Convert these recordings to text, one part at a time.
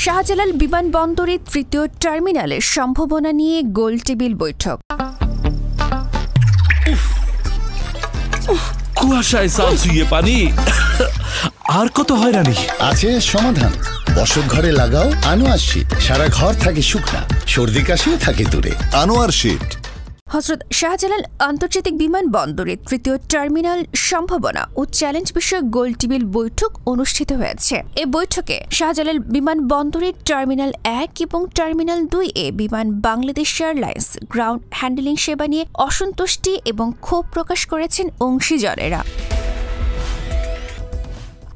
শাহজালাল বিমানবন্দরের তৃতীয় টার্মিনালের সম্ভাবনা নিয়ে গোলটেবিল বৈঠক। কুয়াশায় সালসুইয়ে পানি আর কত হয়রানি আছে সমাধান। বসত ঘরে লাগাও আনোয়ার শীট, সারা ঘর থাকে শুকনা, সর্দি কাশিও থাকে দূরে। আনোয়ার শীট। হযরত শাহজালাল আন্তর্জাতিক বিমানবন্দরের তৃতীয় টার্মিনাল সম্ভাবনা ও চ্যালেঞ্জ বিষয়ক গোলটেবিল বৈঠক অনুষ্ঠিত হয়েছে। এই বৈঠকে শাহজালাল বিমানবন্দরের টার্মিনাল 1 এবং টার্মিনাল 2 বিমান বাংলাদেশ এয়ারলাইন্স গ্রাউন্ড হ্যান্ডলিং সেবা নিয়ে অসন্তুষ্টি এবং ক্ষোভ প্রকাশ করেছেন অংশীজনেরা।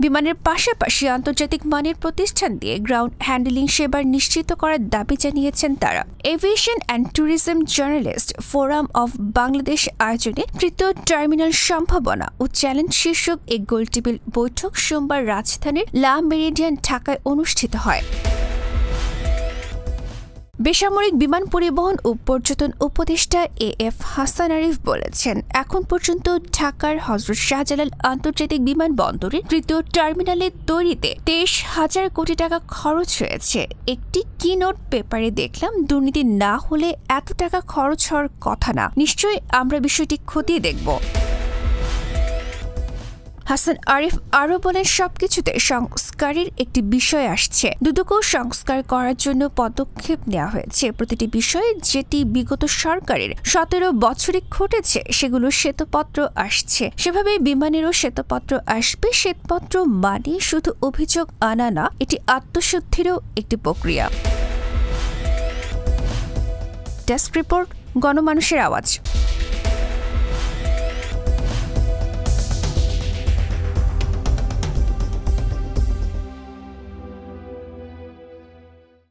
বিমানের পাশাপাশি আন্তর্জাতিক মানের প্রতিষ্ঠান দিয়ে গ্রাউন্ড হ্যান্ডলিং সেবার নিশ্চিত করার দাবি জানিয়েছেন তারা। Aviation and tourism journalist forum of Bangladesh আয়োজনে তৃতীয় টার্মিনাল সম্ভাবনা ও চ্যালেঞ্জ শীর্ষক এই গোলটেবিল বৈঠক সোমবার রাজধানীর লা মেরিডিয়ান ঢাকায় অনুষ্ঠিত হয়। বেসামরিক বিমান পরিবহন ও পর্যটন উপদেষ্টা এএফ হাসান আরিফ বলেছেন, এখন পর্যন্ত ঢাকার হযরত শাহজালাল আন্তর্জাতিক বিমানবন্দরের তৃতীয় টার্মিনালের তৈরিতে 23,000 কোটি টাকা খরচ হয়েছে। একটি কিনোট পেপারে দেখলাম, দুর্নীতি না হলে এত টাকা খরচ হওয়ার কথা না। নিশ্চয়ই আমরা বিষয়টি খতিয়ে দেখব। হাসান আরিফ আরও বলেন, সবকিছুতে সংস্কারের একটি বিষয় আসছে। দুদকও সংস্কার করার জন্য পদক্ষেপ নেওয়া হয়েছে। প্রতিটি বিষয় যেটি বিগত সরকারের 17 বছরে ঘটেছে সেগুলো শ্বেতপত্র আসছে। সেভাবে বিমানেরও শ্বেতপত্র আসবে। শ্বেতপত্র মানে শুধু অভিযোগ আনা না, এটি আত্মশুদ্ধিরও একটি প্রক্রিয়া। ডেস্ক রিপোর্ট, গণমানুষের আওয়াজ।